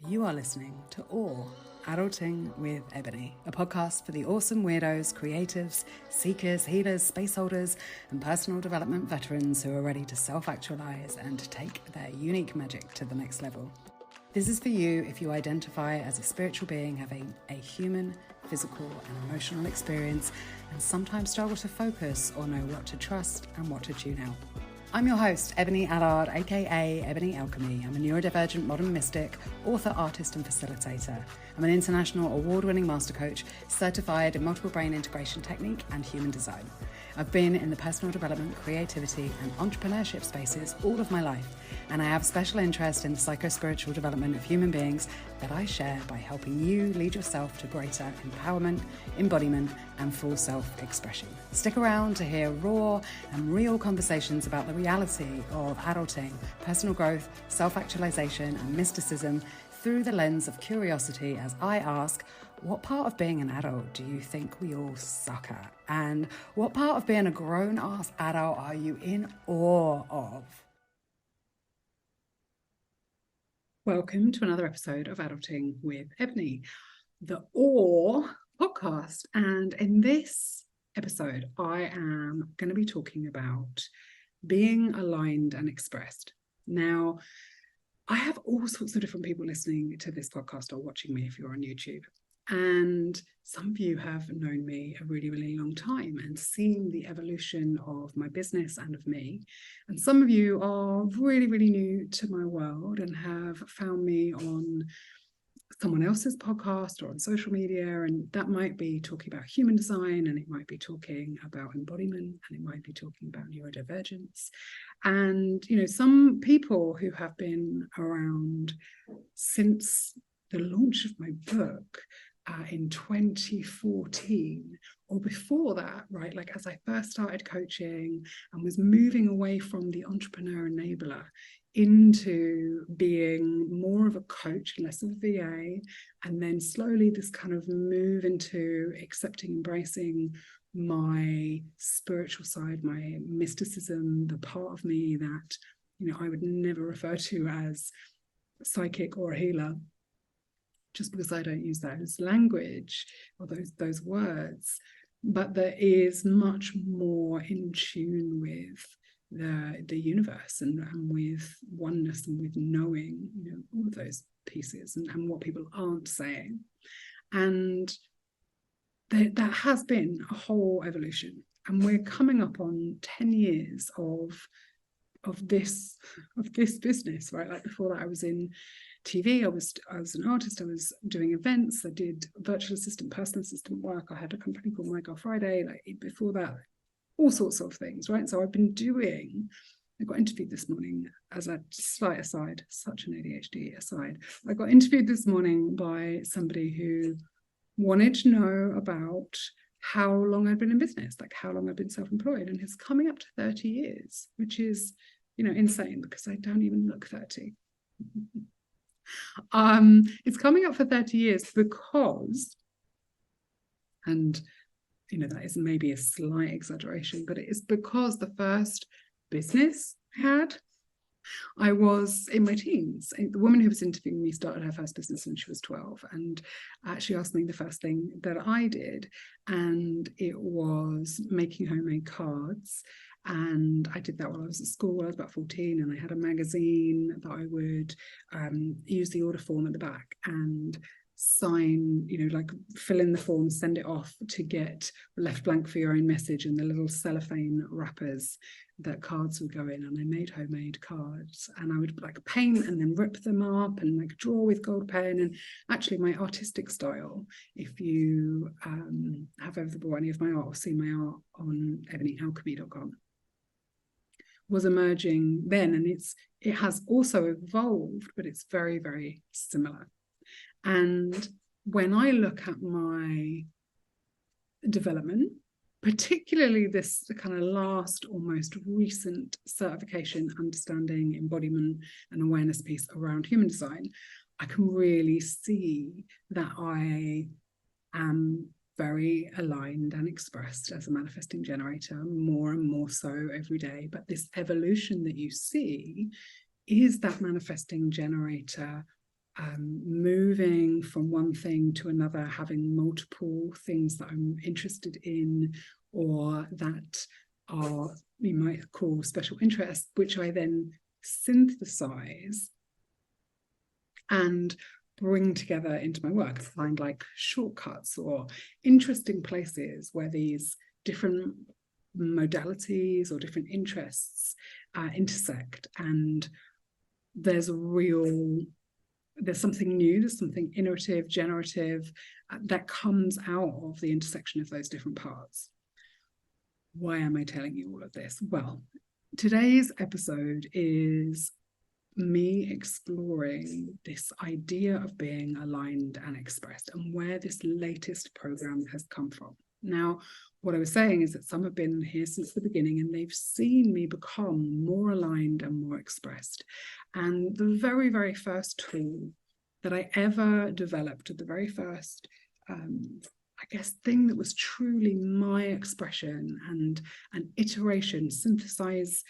You are listening to Adulting with Ebony, a podcast for the awesome weirdos, creatives, seekers, healers, space holders, and personal development veterans who are ready to self-actualize and take their unique magic to the next level. This is for you if you identify as a spiritual being having a human, physical, and emotional experience and sometimes struggle to focus or know what to trust and what to tune out. I'm your host, Ebony Allard, aka Ebony Alchemy. I'm a neurodivergent modern mystic, author, artist, and facilitator. I'm an international award-winning master coach, certified in multiple brain integration technique and human design. I've been in the personal development, creativity, and entrepreneurship spaces all of my life, and I have special interest in the psycho-spiritual development of human beings that I share by helping you lead yourself to greater empowerment, embodiment, and full self-expression. Stick around to hear raw and real conversations about the reality of adulting, personal growth, self-actualization, and mysticism through the lens of curiosity as I ask, what part of being an adult do you think we all suck at? And what part of being a grown-ass adult are you in awe of? Welcome to another episode of Adulting with Ebony, the Awe podcast. And in this episode, I am going to be talking about being aligned and expressed. Now, I have all sorts of different people listening to this podcast or watching me if you're on YouTube. And some of you have known me a really, really long time and seen the evolution of my business and of me. And some of you are really, really new to my world and have found me on someone else's podcast or on social media. And that might be talking about human design, and it might be talking about embodiment, and it might be talking about neurodivergence. And, you know, some people who have been around since the launch of my book, in 2014 or before that, right? Like as I first started coaching and was moving away from the entrepreneur enabler into being more of a coach, less of a VA, and then slowly this kind of move into accepting, embracing my spiritual side, my mysticism, the part of me that, you know, I would never refer to as psychic or a healer, just because I don't use that as language or those words, but that is much more in tune with the universe and with oneness and with knowing, you know, all of those pieces and what people aren't saying. And that has been a whole evolution. And we're coming up on 10 years of this business, right? Like before that, I was in TV, I was an artist, I was doing events, I did virtual assistant, personal assistant work, I had a company called My Girl Friday, like before that, all sorts of things, right? So I've been doing, I got interviewed this morning, as a slight aside, such an ADHD aside, I got interviewed this morning by somebody who wanted to know about how long I'd been in business, like how long I'd been self-employed, and it's coming up to 30 years, which is, you know, insane because I don't even look 30. It's coming up for 30 years because, and you know, that is maybe a slight exaggeration, but it is because the first business I was in my teens. The woman who was interviewing me started her first business when she was 12, and she asked me the first thing that I did, and it was making homemade cards. And I did that while I was at school. I was about 14, and I had a magazine that I would use the order form at the back and sign, you know, like fill in the form, send it off to get left blank for your own message, and the little cellophane wrappers that cards would go in. And I made homemade cards, and I would like paint and then rip them up and like draw with gold pen. And actually my artistic style, if you have ever bought any of my art or seen my art on ebonyalchemy.com, was emerging then, and it has also evolved, but it's very, very similar. And when I look at my development, particularly this kind of last, almost recent certification, understanding, embodiment, and awareness piece around human design, I can really see that I am very aligned and expressed as a manifesting generator, more and more so every day. But this evolution that you see is that manifesting generator moving from one thing to another, having multiple things that I'm interested in or that are, you might call special interests, which I then synthesize and bring together into my work. I find like shortcuts or interesting places where these different modalities or different interests intersect, and there's something new, there's something innovative, generative that comes out of the intersection of those different parts. Why am I telling you all of this? Well, today's episode is me exploring this idea of being aligned and expressed and where this latest program has come from. Now, what I was saying is that some have been here since the beginning and they've seen me become more aligned and more expressed. And the very, very first tool that I ever developed, the very first I guess thing that was truly my expression and an iteration, synthesize,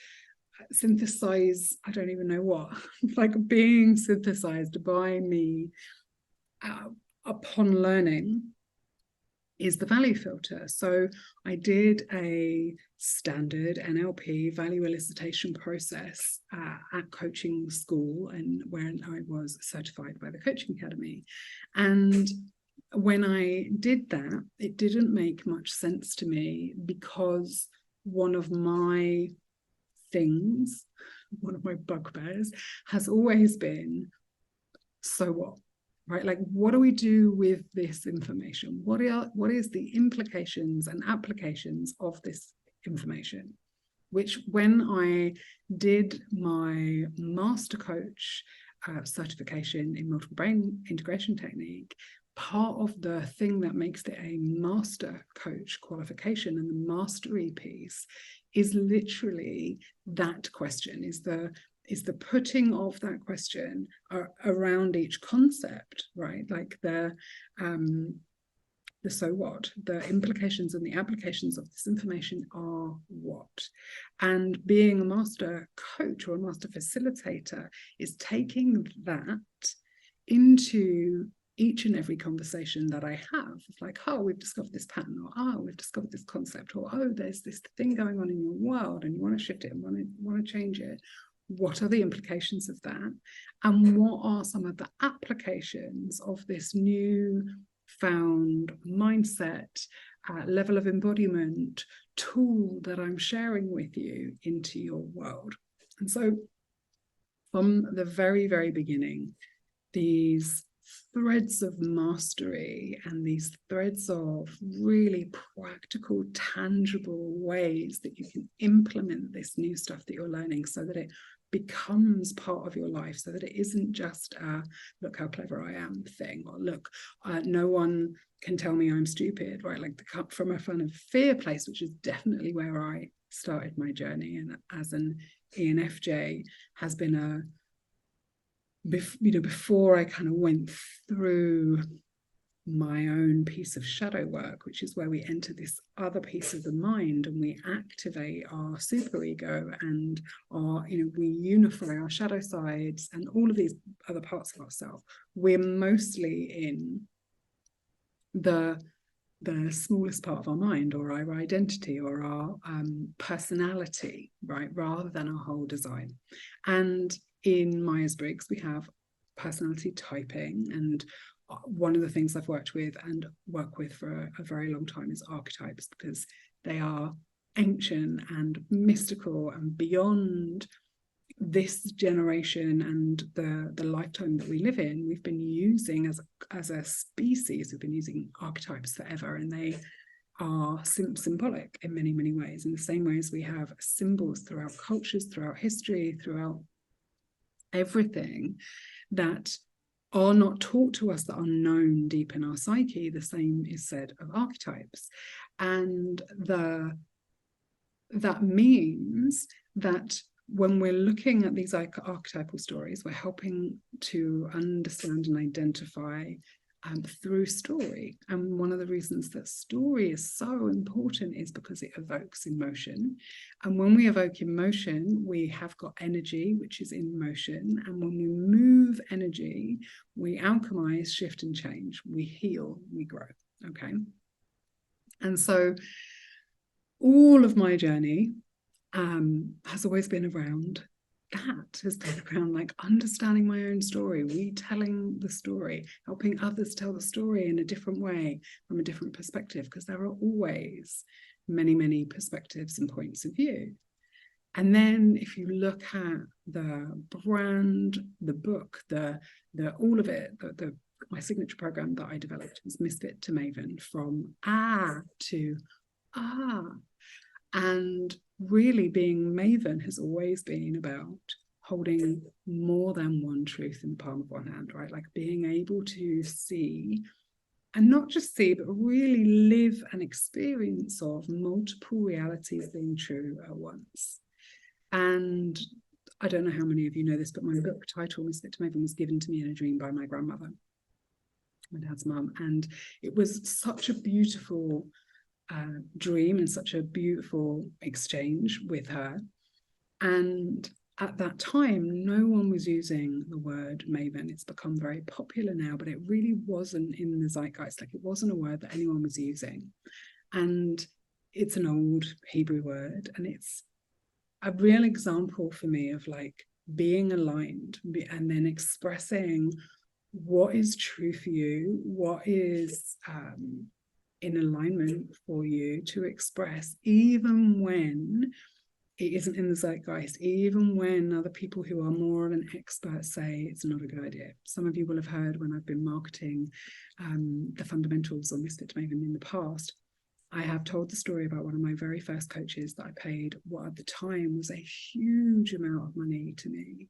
I don't even know what, like being synthesized by me upon learning, is the value filter. So I did a standard NLP value elicitation process at coaching school, and when I was certified by the Coaching Academy. And when I did that, it didn't make much sense to me, because one of my bugbears has always been, so what? Right? Like, what do we do with this information? What is the implications and applications of this information? Which, when I did my master coach certification in multiple brain integration technique, part of the thing that makes it a master coach qualification and the mastery piece is literally that question, is the putting of that question around each concept, right? Like the so what, the implications and the applications of this information are what. And being a master coach or a master facilitator is taking that into each and every conversation that I have. It's like, oh, we've discovered this pattern, or oh, we've discovered this concept, or oh, there's this thing going on in your world and you want to shift it and want to change it. What are the implications of that? And what are some of the applications of this new found mindset, level of embodiment, tool that I'm sharing with you into your world? And so from the very, very beginning, these threads of mastery and these threads of really practical, tangible ways that you can implement this new stuff that you're learning so that it becomes part of your life, so that it isn't just a look how clever I am thing, or look, no one can tell me I'm stupid, right? Like from a kind of fear place, which is definitely where I started my journey, and as an ENFJ has been before I kind of went through my own piece of shadow work, which is where we enter this other piece of the mind and we activate our superego and we unify our shadow sides and all of these other parts of ourselves. We're mostly in the smallest part of our mind, or our identity, or our personality, right, rather than our whole design. And in Myers-Briggs, we have personality typing, and one of the things I've worked with and work with for a very long time is archetypes, because they are ancient and mystical and beyond this generation and the lifetime that we live in. We've been using as a species, we've been using archetypes forever, and they are symbolic in many, many ways, in the same way as we have symbols throughout cultures, throughout history, throughout everything that are not taught to us, that are known deep in our psyche. The same is said of archetypes. And that means that when we're looking at these archetypal stories, we're helping to understand and identify through story. And one of the reasons that story is so important is because it evokes emotion. And when we evoke emotion, we have got energy, which is in motion. And when we move energy, we alchemize, shift, and change. We heal, we grow. Okay. And so all of my journey has always been around that, has been around like understanding my own story, retelling the story, helping others tell the story in a different way, from a different perspective, because there are always many, many perspectives and points of view. And then if you look at the brand, the book, the all of it, my signature program that I developed was Misfit to Maven, from to and really being Maven has always been about holding more than one truth in the palm of one hand, right? Like being able to see, and not just see, but really live an experience of multiple realities being true at once. And I don't know how many of you know this, but my book title, Misfit to Maven, was given to me in a dream by my grandmother, my dad's mum. And it was such a beautiful dream and such a beautiful exchange with her. And at that time, no one was using the word Maven. It's become very popular now, but it really wasn't in the zeitgeist. Like, it wasn't a word that anyone was using. And it's an old Hebrew word, and it's a real example for me of like being aligned and then expressing what is true for you, what is in alignment for you to express, even when it isn't in the zeitgeist, even when other people who are more of an expert say it's not a good idea. Some of you will have heard when I've been marketing the fundamentals on Misfit to Maven in the past, I have told the story about one of my very first coaches that I paid what at the time was a huge amount of money to me,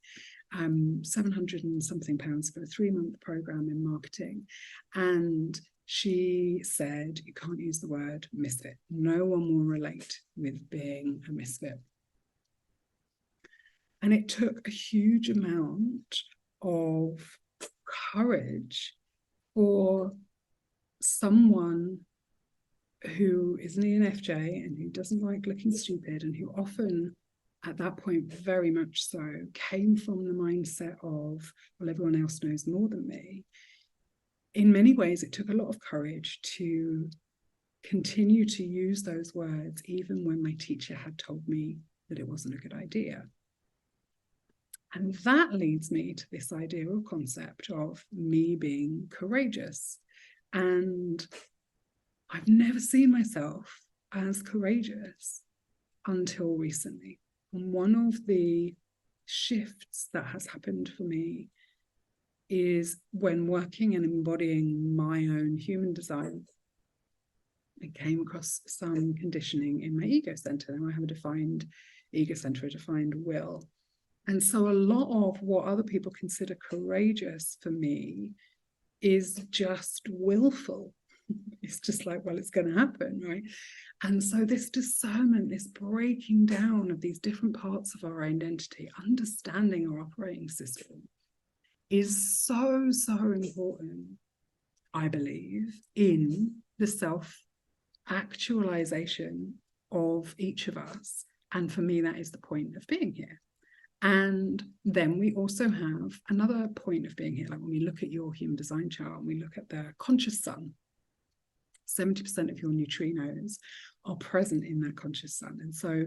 700 and something pounds for a 3-month program in marketing. And she said, you can't use the word misfit. No one will relate with being a misfit. And it took a huge amount of courage for someone who is an ENFJ and who doesn't like looking stupid, and who often, at that point, very much so, came from the mindset of, well, everyone else knows more than me. In many ways, it took a lot of courage to continue to use those words, even when my teacher had told me that it wasn't a good idea. And that leads me to this idea or concept of me being courageous. And I've never seen myself as courageous until recently. And one of the shifts that has happened for me is when working and embodying my own human design, I came across some conditioning in my ego center. And I have a defined ego center, a defined will. And so a lot of what other people consider courageous for me is just willful. It's just like, well, it's going to happen, right? And so this discernment, this breaking down of these different parts of our identity, understanding our operating system, is so, so important, I believe, in the self-actualization of each of us. And for me, that is the point of being here. And then we also have another point of being here. Like when we look at your human design chart and we look at the conscious sun, 70% of your neutrinos are present in that conscious sun. And so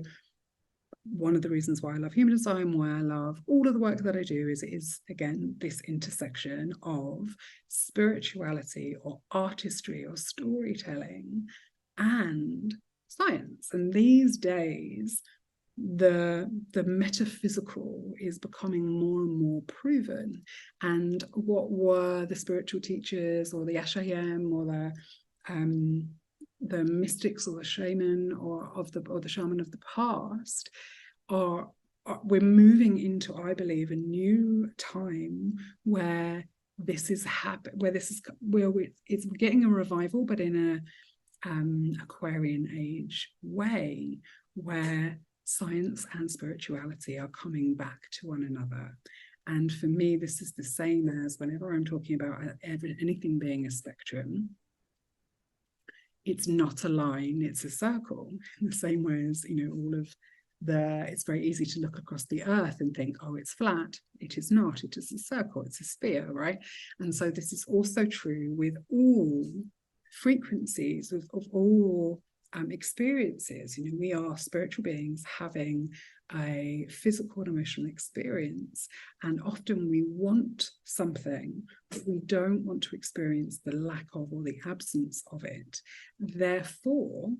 one of the reasons why I love human design, why I love all of the work that I do, is it is, again, this intersection of spirituality or artistry or storytelling and science. And these days, the metaphysical is becoming more and more proven. And what were the spiritual teachers or the Ashayam or the mystics or the shaman or the shaman of the past we're moving into, I believe, a new time where this is it's getting a revival, but in a Aquarian age way, where science and spirituality are coming back to one another. And for me, this is the same as whenever I'm talking about anything being a spectrum, it's not a line, it's a circle. In the same way as, all of it's very easy to look across the earth and think, oh, it's flat. It is not. It is a circle. It's a sphere, right? And so this is also true with all frequencies of all experiences. We are spiritual beings having a physical and emotional experience, and often we want something, but we don't want to experience the lack of or the absence of it. Therefore,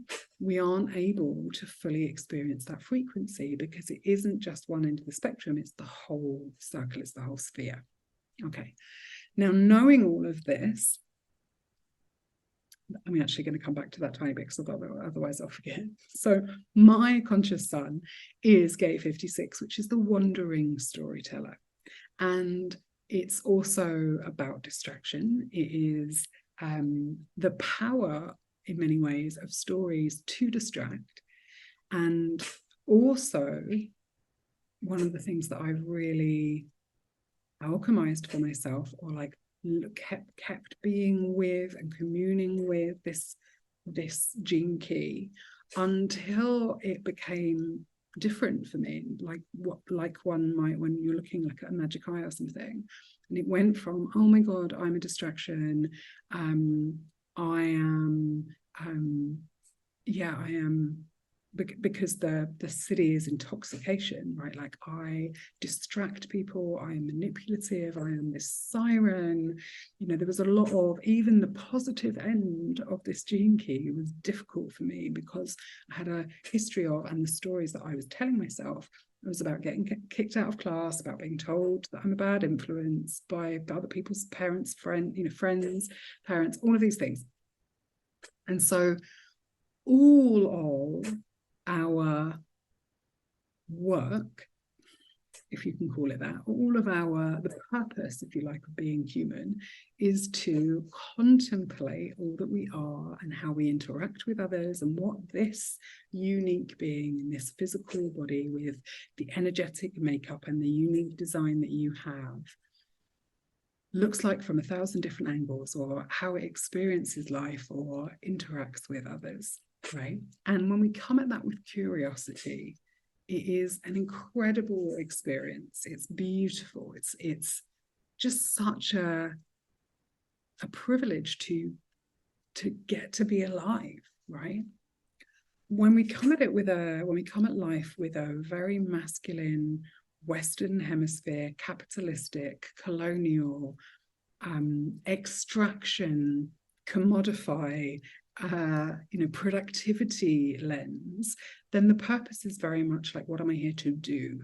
we aren't able to fully experience that frequency, because it isn't just one end of the spectrum, it's the whole circle, it's the whole sphere. Okay, now knowing all of this, I'm actually going to come back to that tiny bit because otherwise I'll forget. So my conscious sun is gate 56, which is the wandering storyteller. And it's also about distraction. It is the power, in many ways, of stories to distract. And also, one of the things that I've really alchemized for myself, or like kept being with and communing with this gene key until it became different for me, like one might when you're looking like at a magic eye or something, and it went from, oh my god, I'm a distraction, I am because the city is intoxication, right? Like, I distract people, I am manipulative, I am this siren. There was a lot of, even the positive end of this gene key was difficult for me, because I had a history of, and the stories that I was telling myself, it was about getting kicked out of class, about being told that I'm a bad influence by other people's parents, friends, parents, all of these things. And so all of our work, if you can call it that, all of the purpose, if you like, of being human, is to contemplate all that we are and how we interact with others, and what this unique being in this physical body with the energetic makeup and the unique design that you have looks like from 1,000 different angles, or how it experiences life or interacts with others. Right. And when we come at that with curiosity, it is an incredible experience. It's beautiful. It's just such a privilege to get to be alive, right? When we come at life with a very masculine, Western Hemisphere, capitalistic, colonial, extraction, commodify, productivity lens, then the purpose is very much like, what am I here to do?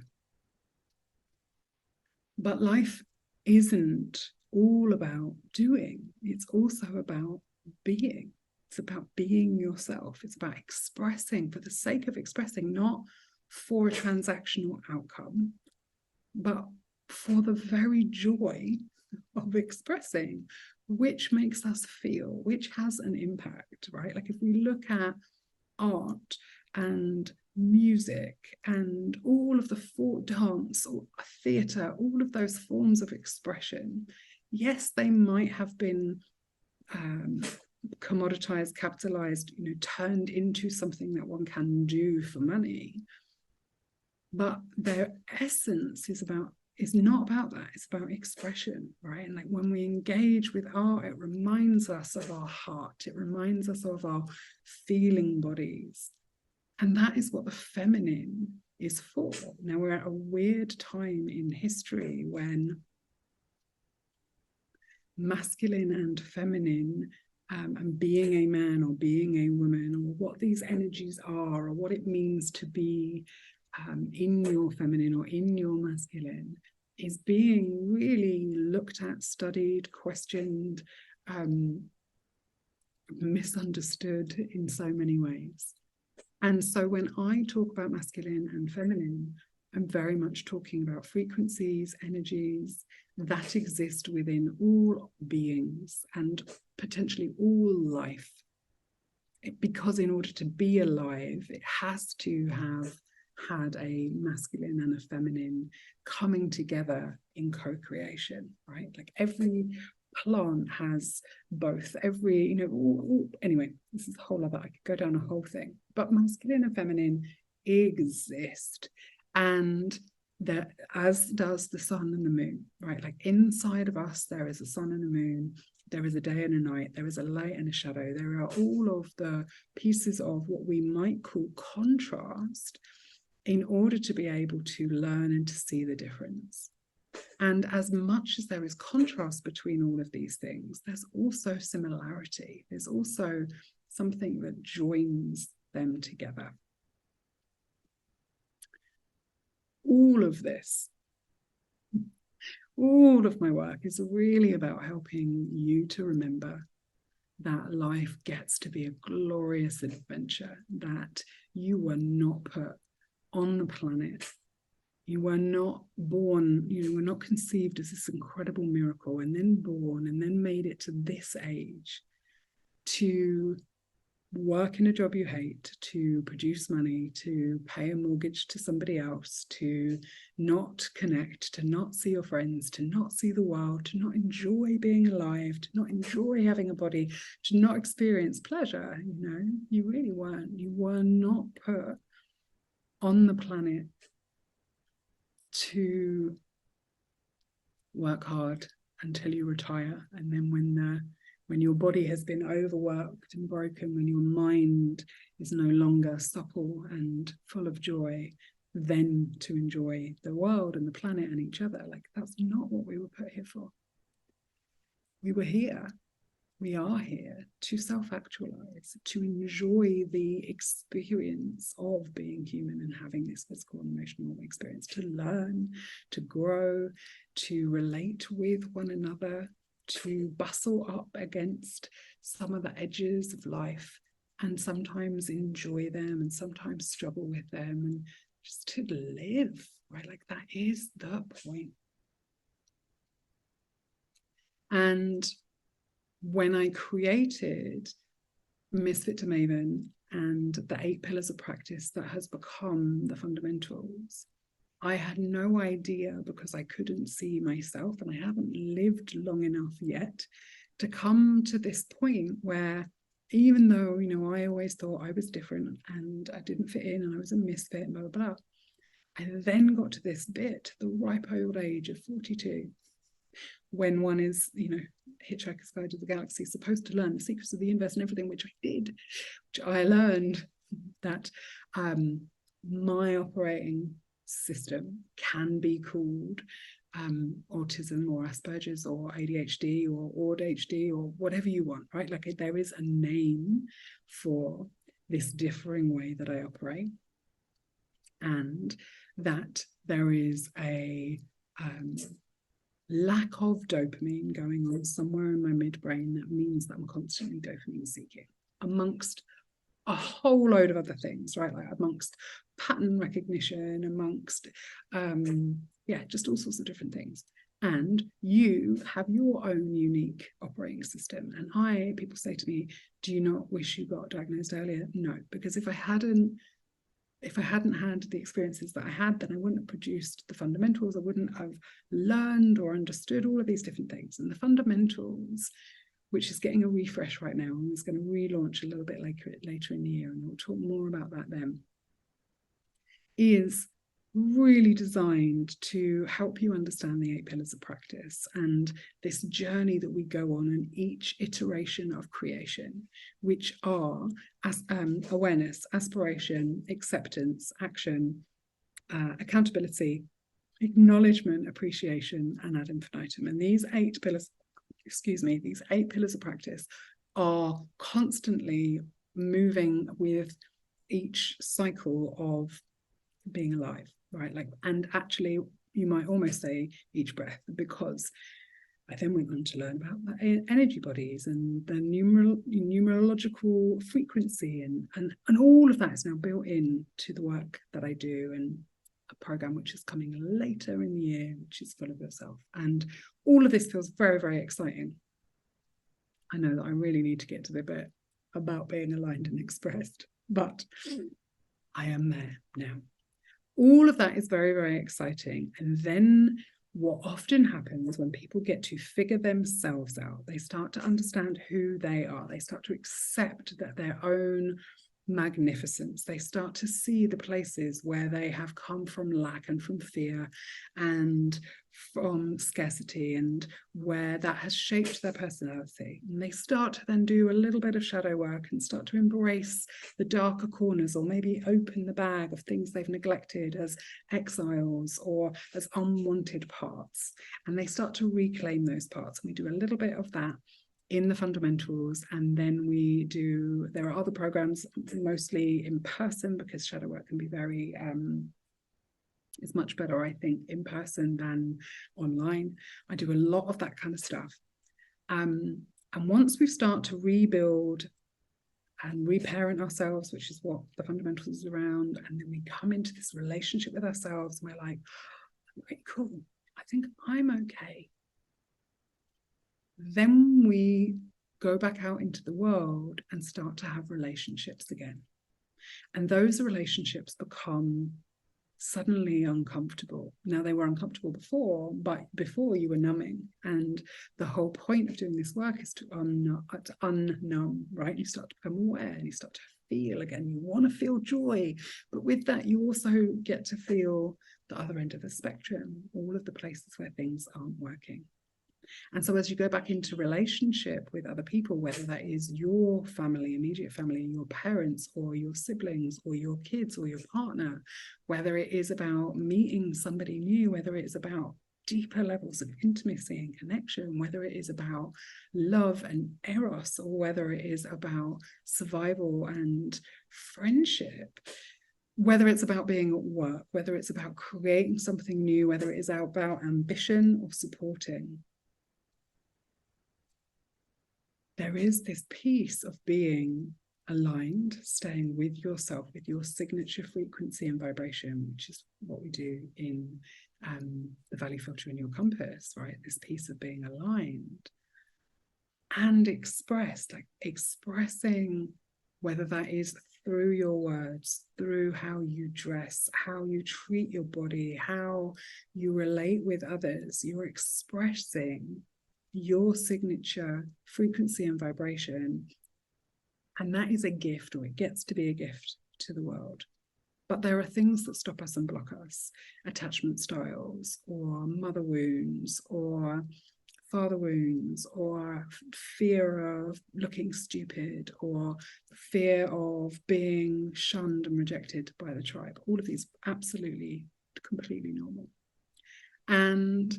But life isn't all about doing. It's also about being. It's about being yourself. It's about expressing for the sake of expressing, not for a transactional outcome, but for the very joy of expressing, which makes us feel, which has an impact, right? Like, if we look at art and music and all of the dance or theatre, all of those forms of expression, yes, they might have been commoditized, capitalized, turned into something that one can do for money, but their essence is not about that. It's about expression, right? And like, when we engage with art, it reminds us of our heart. It reminds us of our feeling bodies. And that is what the feminine is for. Now, we're at a weird time in history when masculine and feminine, and being a man or being a woman, or what these energies are, or what it means to be in your feminine or in your masculine, is being really looked at, studied, questioned, misunderstood in so many ways. And so when I talk about masculine and feminine, I'm very much talking about frequencies, energies that exist within all beings and potentially all life. Because in order to be alive, it has to have had a masculine and a feminine coming together in co-creation, right? Like every plant has both. Every, you know, anyway, this is a whole other, I could go down a whole thing, but masculine and feminine exist. And that, as does the sun and the moon, right? Like inside of us, there is a sun and a moon, there is a day and a night, there is a light and a shadow. There are all of the pieces of what we might call contrast in order to be able to learn and to see the difference. And as much as there is contrast between all of these things, there's also similarity. There's also something that joins them together. All of this, all of my work is really about helping you to remember that life gets to be a glorious adventure, that you were not put on the planet. You were not born, you were not conceived as this incredible miracle and then born and then made it to this age to work in a job you hate, to produce money, to pay a mortgage to somebody else, to not connect, to not see your friends, to not see the world, to not enjoy being alive, to not enjoy having a body, to not experience pleasure. You know, you really weren't. You were not put on the planet to work hard until you retire, and then when your body has been overworked and broken, when your mind is no longer supple and full of joy, then to enjoy the world and the planet and each other. Like, that's not what we were put here for. We were here, we are here to self-actualize, to enjoy the experience of being human and having this physical and emotional experience, to learn, to grow, to relate with one another, to bustle up against some of the edges of life and sometimes enjoy them and sometimes struggle with them, and just to live, right? Like, that is the point. And when I created Misfit to Maven and the 8 pillars of practice that has become the fundamentals, I had no idea, because I couldn't see myself and I haven't lived long enough yet to come to this point where, even though, you know, I always thought I was different and I didn't fit in and I was a misfit and blah, blah, blah, I then got to this bit, the ripe old age of 42, when one is, you know, Hitchhiker's Guide to the Galaxy, supposed to learn the secrets of the universe and everything, which I did, which I learned that my operating system can be called autism or Asperger's or ADHD or ADHD or whatever you want, right? Like, there is a name for this differing way that I operate, and that there is a lack of dopamine going on somewhere in my midbrain that means that I'm constantly dopamine seeking, amongst a whole load of other things, right? Like amongst pattern recognition, amongst just all sorts of different things. And you have your own unique operating system. And people say to me, do you not wish you got diagnosed earlier? No, because if I hadn't had the experiences that I had, then I wouldn't have produced the fundamentals. I wouldn't have learned or understood all of these different things. And the fundamentals, which is getting a refresh right now, and is going to relaunch a little bit later in the year, and we'll talk more about that then, is really designed to help you understand the 8 pillars of practice and this journey that we go on in each iteration of creation, which are awareness, aspiration, acceptance, action, accountability, acknowledgement, appreciation, and ad infinitum. And these 8 pillars, these 8 pillars of practice are constantly moving with each cycle of being alive, right? Like, and actually you might almost say each breath, because I then went on to learn about the energy bodies and the numerological frequency, and all of that is now built in to the work that I do, and a program which is coming later in the year, which is Full of Yourself. And all of this feels very, very exciting. I know that I really need to get to the bit about being aligned and expressed, but I am there now. All of that is very, very exciting. And then what often happens when people get to figure themselves out, they start to understand who they are. They start to accept that their own magnificence. They start to see the places where they have come from lack and from fear and from scarcity, and where that has shaped their personality. And they start to then do a little bit of shadow work and start to embrace the darker corners, or maybe open the bag of things they've neglected as exiles or as unwanted parts. And they start to reclaim those parts. And we do a little bit of that in the fundamentals, and then there are other programs, mostly in person, because shadow work can be very it's much better, I think, in person than online. I do a lot of that kind of stuff, and once we start to rebuild and reparent ourselves, which is what the fundamentals is around, and then we come into this relationship with ourselves, and we're like, okay, cool, I think I'm okay. Then we go back out into the world and start to have relationships again. And those relationships become suddenly uncomfortable. Now, they were uncomfortable before, but before you were numbing. And the whole point of doing this work is to unnumb, right? You start to become aware and you start to feel again. You want to feel joy, but with that, you also get to feel the other end of the spectrum, all of the places where things aren't working. And so as you go back into relationship with other people, whether that is your family, immediate family, your parents or your siblings or your kids or your partner, whether it is about meeting somebody new, whether it is about deeper levels of intimacy and connection, whether it is about love and eros, or whether it is about survival and friendship, whether it's about being at work, whether it's about creating something new, whether it is about ambition or supporting, there is this piece of being aligned, staying with yourself, with your signature frequency and vibration, which is what we do in the value filter in your compass, right? This piece of being aligned and expressed, like expressing, whether that is through your words, through how you dress, how you treat your body, how you relate with others, you're expressing your signature frequency and vibration. And that is a gift, or it gets to be a gift to the world. But there are things that stop us and block us: attachment styles, or mother wounds, or father wounds, or fear of looking stupid, or fear of being shunned and rejected by the tribe. All of these absolutely, completely normal. And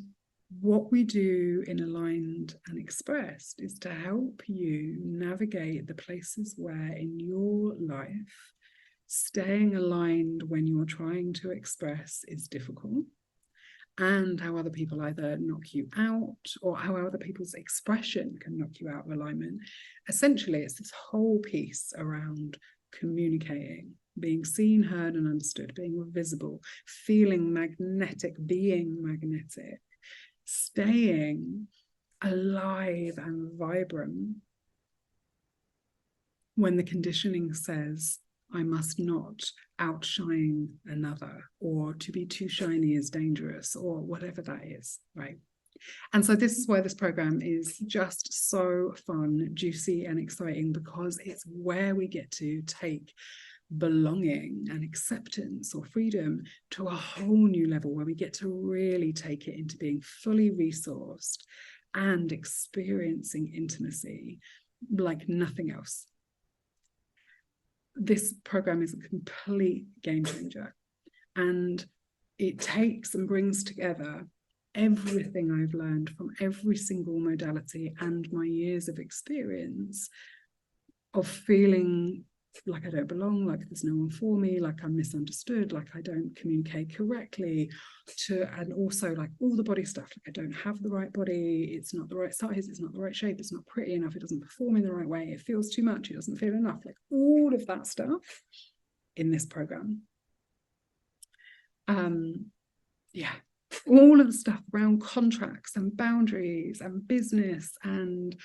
what we do in Aligned and Expressed is to help you navigate the places where in your life staying aligned when you're trying to express is difficult, and how other people either knock you out, or how other people's expression can knock you out of alignment. Essentially, it's this whole piece around communicating, being seen, heard, and understood, being visible, feeling magnetic, being magnetic, staying alive and vibrant when the conditioning says, I must not outshine another, or to be too shiny is dangerous, or whatever that is, right? And so this is why this program is just so fun, juicy, and exciting, because it's where we get to take belonging and acceptance or freedom to a whole new level, where we get to really take it into being fully resourced and experiencing intimacy like nothing else. This program is a complete game changer, and it takes and brings together everything I've learned from every single modality and my years of experience of feeling like I don't belong, like there's no one for me, like I'm misunderstood, like I don't communicate correctly, and also like all the body stuff, like I don't have the right body, it's not the right size, it's not the right shape, it's not pretty enough, it doesn't perform in the right way, it feels too much, it doesn't feel enough, like all of that stuff in this program. Yeah, all of the stuff around contracts and boundaries and business and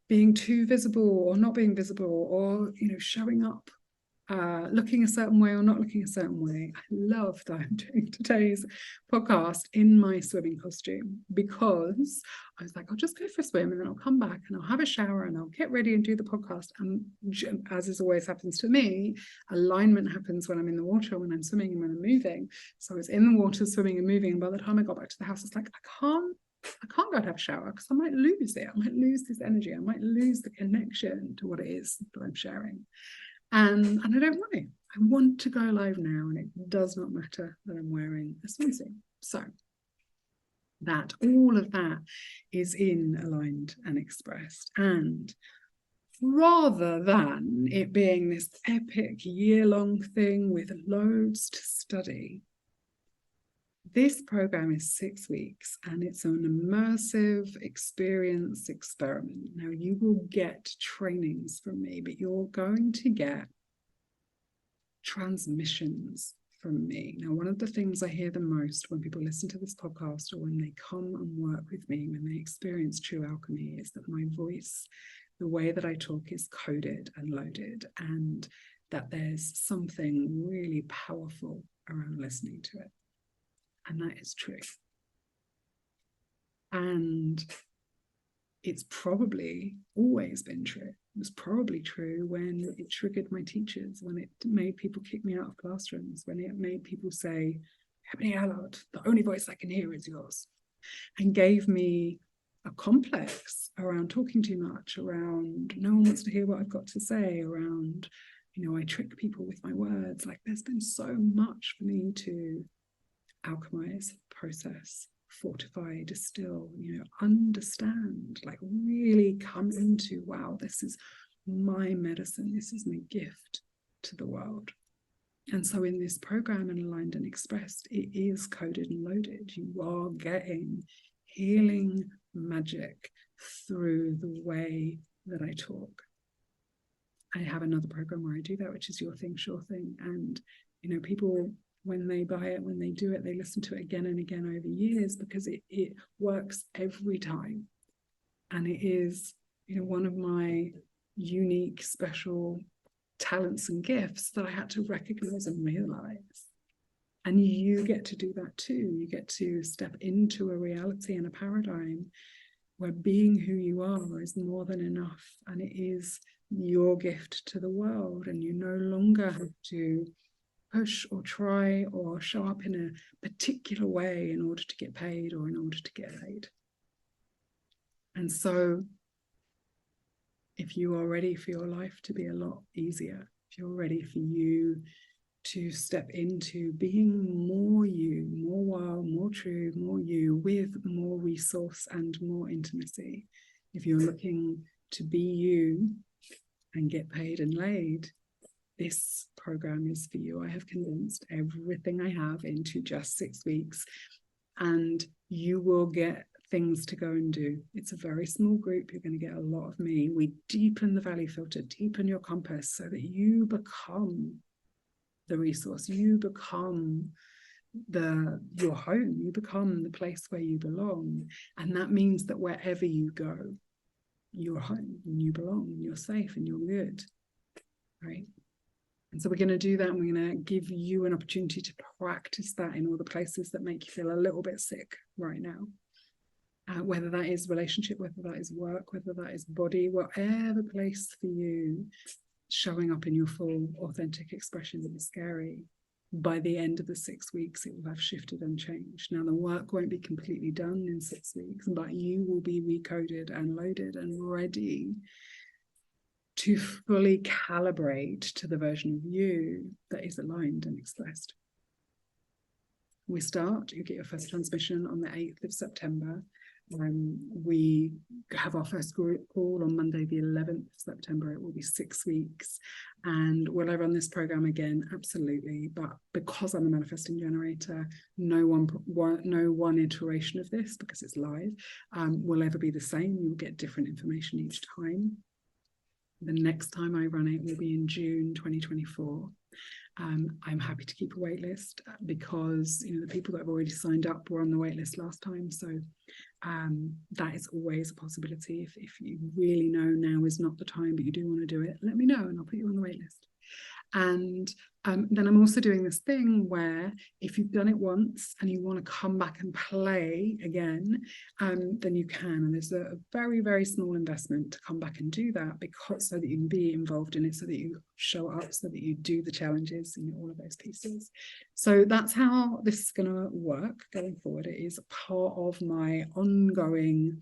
being too visible or not being visible, or showing up looking a certain way or not looking a certain way. I love that I'm doing today's podcast in my swimming costume, because I was like, I'll just go for a swim and then I'll come back and I'll have a shower and I'll get ready and do the podcast. And as is always happens to me, alignment happens when I'm in the water, when I'm swimming and when I'm moving. So I was in the water swimming and moving, and by the time I got back to the house, it's like, I can't go and have a shower because I might lose it. I might lose this energy. I might lose the connection to what it is that I'm sharing. And I don't want to. I want to go live now, and it does not matter that I'm wearing a swimsuit. So that all of that is in aligned and expressed. And rather than it being this epic year-long thing with loads to study, this program is 6 weeks, and it's an immersive experience experiment. Now, you will get trainings from me, but you're going to get transmissions from me. Now, one of the things I hear the most when people listen to this podcast, or when they come and work with me, when they experience true alchemy, is that my voice, the way that I talk, is coded and loaded, and that there's something really powerful around listening to it. And that is true. And it's probably always been true. It was probably true when it triggered my teachers, when it made people kick me out of classrooms, when it made people say, Ebony Allard, the only voice I can hear is yours, and gave me a complex around talking too much, around no one wants to hear what I've got to say, around, I trick people with my words. Like, there's been so much for me to alchemize, process, fortify, distill, understand, like really come into, wow, this is my medicine, this is my gift to the world. And so in this program, in Aligned and Expressed, it is coded and loaded. You are getting healing magic through the way that I talk. I have another program where I do that, which is Your Thing, Sure Thing. And, people, when they buy it, when they do it, they listen to it again and again over years, because it works every time. And it is, one of my unique, special talents and gifts that I had to recognize and realize. And you get to do that too. You get to step into a reality and a paradigm where being who you are is more than enough. And it is your gift to the world. And you no longer have to push or try or show up in a particular way in order to get paid or in order to get paid. And so if you are ready for your life to be a lot easier, if you're ready for you to step into being more you, more wild, more true, more you, with more resource and more intimacy, if you're looking to be you and get paid and laid, this program is for you. I have condensed everything I have into just 6 weeks, and you will get things to go and do. It's a very small group. You're going to get a lot of me. We deepen the value filter, deepen your compass, so that you become the resource. You become your home. You become the place where you belong. And that means that wherever you go, you're home and you belong and you're safe and you're good, right? And so we're going to do that, and we're going to give you an opportunity to practice that in all the places that make you feel a little bit sick right now. Whether that is relationship, whether that is work, whether that is body, whatever place for you, showing up in your full authentic expression that is scary. By the end of the 6 weeks, it will have shifted and changed. Now, the work won't be completely done in 6 weeks, but you will be recoded and loaded and ready to fully calibrate to the version of you that is aligned and expressed. You get your first transmission on the 8th of September. We have our first group call on Monday, the 11th of September. It will be 6 weeks. And will I run this program again? Absolutely. But because I'm a manifesting generator, no one iteration of this, because it's live, will ever be the same. You'll get different information each time. The next time I run it will be in June 2024. I'm happy to keep a wait list, because the people that have already signed up were on the wait list last time. So that is always a possibility. If you really know now is not the time, but you do want to do it, let me know and I'll put you on the wait list. And then I'm also doing this thing where if you've done it once and you want to come back and play again, then you can. And there's a very, very small investment to come back and do that, because so that you can be involved in it, so that you show up, so that you do the challenges and all of those pieces. So that's how this is going to work going forward. It is part of my ongoing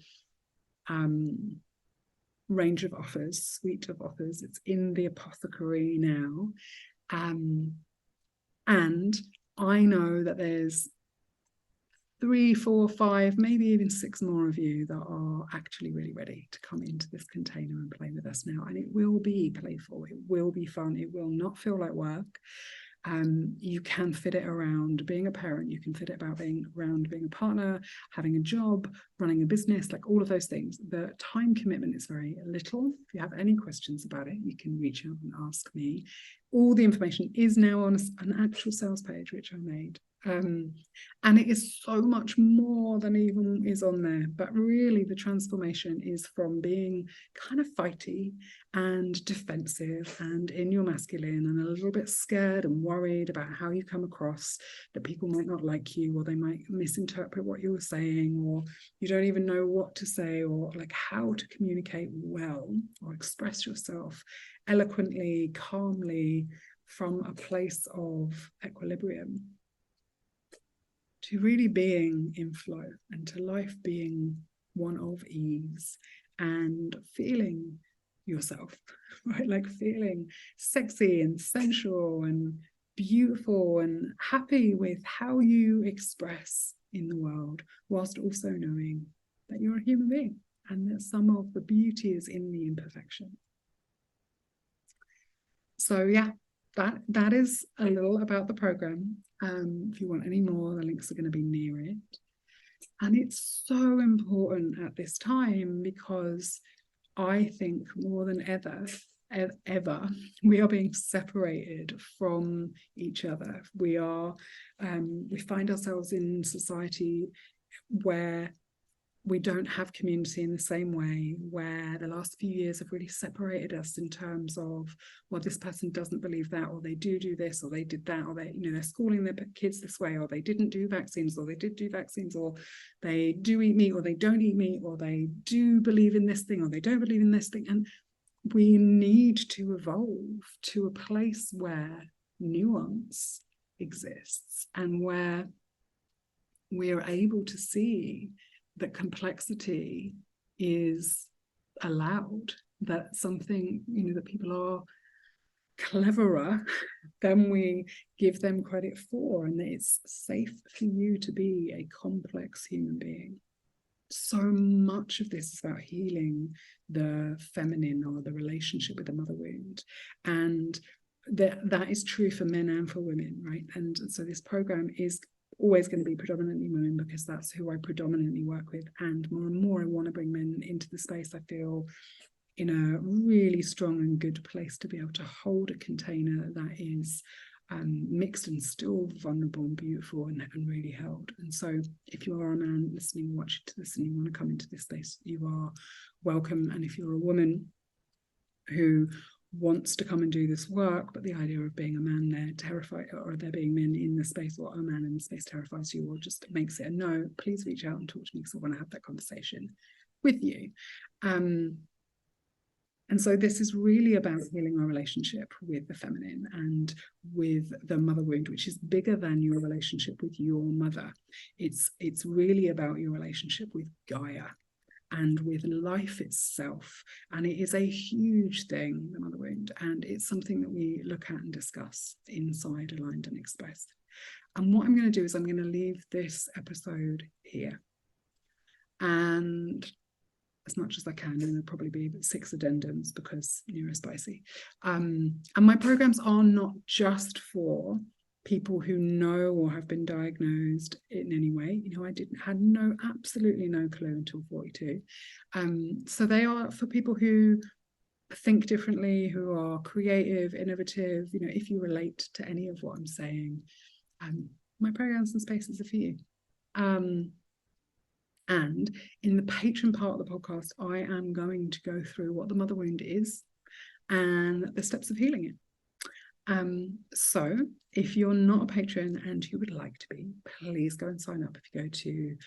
range of offers, suite of offers. It's in the apothecary now. And I know that there's 3, 4, 5, maybe even 6 more of you that are actually really ready to come into this container and play with us now. And it will be playful, it will be fun, it will not feel like work. You can fit it around being a parent, you can fit it around being a partner, having a job, running a business, like all of those things. The time commitment is very little. If you have any questions about it, you can reach out and ask me. All the information is now on an actual sales page, which I made. And it is so much more than even is on there. But really, the transformation is from being kind of fighty and defensive and in your masculine and a little bit scared and worried about how you come across, that people might not like you, or they might misinterpret what you were saying, or you don't even know what to say, or like how to communicate well or express yourself eloquently, calmly, from a place of equilibrium, to really being in flow, and to life being one of ease and feeling yourself, right? Like feeling sexy and sensual and beautiful and happy with how you express in the world, whilst also knowing that you're a human being and that some of the beauty is in the imperfection. So yeah, that is a little about the program. If you want any more, the links are going to be near it. And it's so important at this time, because I think more than ever, we are being separated from each other. We find ourselves in society where we don't have community in the same way, where the last few years have really separated us in terms of, well, this person doesn't believe that, or they do this, or they did that, or they're schooling their kids this way, or they didn't do vaccines, or they did do vaccines, or they do eat meat, or they don't eat meat, or they do believe in this thing, or they don't believe in this thing. And we need to evolve to a place where nuance exists, and where we are able to see that complexity is allowed, that something, that people are cleverer than we give them credit for, and that it's safe for you to be a complex human being. So much of this is about healing the feminine, or the relationship with the mother wound, and that is true for men and for women, right? And so this program is always going to be predominantly women, because that's who I predominantly work with. And more I want to bring men into the space. I feel in a really strong and good place to be able to hold a container that is mixed and still vulnerable and beautiful, and really held. And so if you are a man listening, watching to this, and you want to come into this space, you are welcome. And if you're a woman who wants to come and do this work, but the idea of being a man there terrified, or there being men in the space, or a man in the space terrifies you, or just makes it a no, please reach out and talk to me, because I want to have that conversation with you. And so this is really about healing our relationship with the feminine and with the mother wound, which is bigger than your relationship with your mother. It's really about your relationship with Gaia and with life itself. And it is a huge thing, the mother wound, and it's something that we look at and discuss inside Aligned and Expressed. And what I'm going to do is I'm going to leave this episode here, and as much as I can, and there'll probably be 6 addendums because neurospicy. And my programs are not just for people who know or have been diagnosed in any way. I had absolutely no clue until 42. So they are for people who think differently, who are creative, innovative. If you relate to any of what I'm saying, my programs and spaces are for you. And in the patron part of the podcast, I am going to go through what the mother wound is and the steps of healing it. So if you're not a patron and you would like to be, please go and sign up. If you go to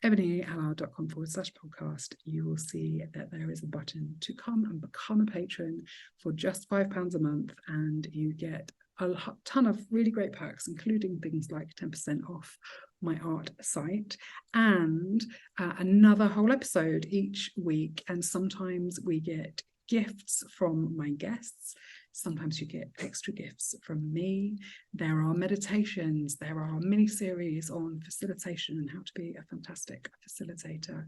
ebonyallard.com/podcast, you will see that there is a button to come and become a patron for just £5 a month, and you get a ton of really great perks, including things like 10% off my art site and another whole episode each week. And sometimes we get gifts from my guests. Sometimes you get extra gifts from me. There are meditations. There are mini series on facilitation and how to be a fantastic facilitator.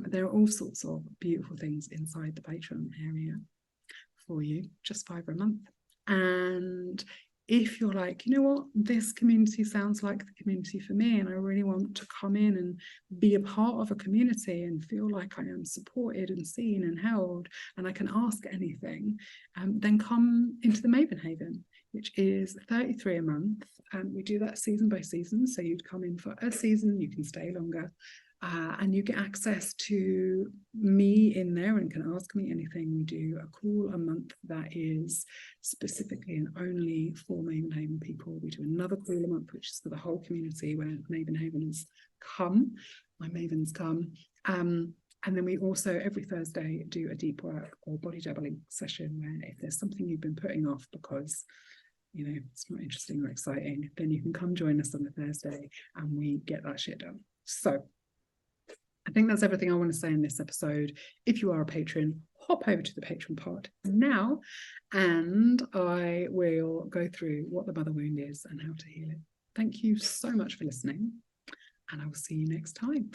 There are all sorts of beautiful things inside the Patreon area for you, just £5 a month. And if you're like, you know what, this community sounds like the community for me, and I really want to come in and be a part of a community and feel like I am supported and seen and held, and I can ask anything, then come into the Maven Haven, which is $33 a month. We do that season by season. So you'd come in for a season, you can stay longer. And you get access to me in there and can ask me anything. We do a call a month that is specifically and only for Maven Haven people. We do another call a month, which is for the whole community, where Maven Havens come, my Mavens come. And then we also, every Thursday, do a deep work or body doubling session, where if there's something you've been putting off because it's not interesting or exciting, then you can come join us on a Thursday and we get that shit done. So I think that's everything I want to say in this episode. If you are a patron, hop over to the Patreon part now, and I will go through what the mother wound is and how to heal it. Thank you so much for listening, and I will see you next time.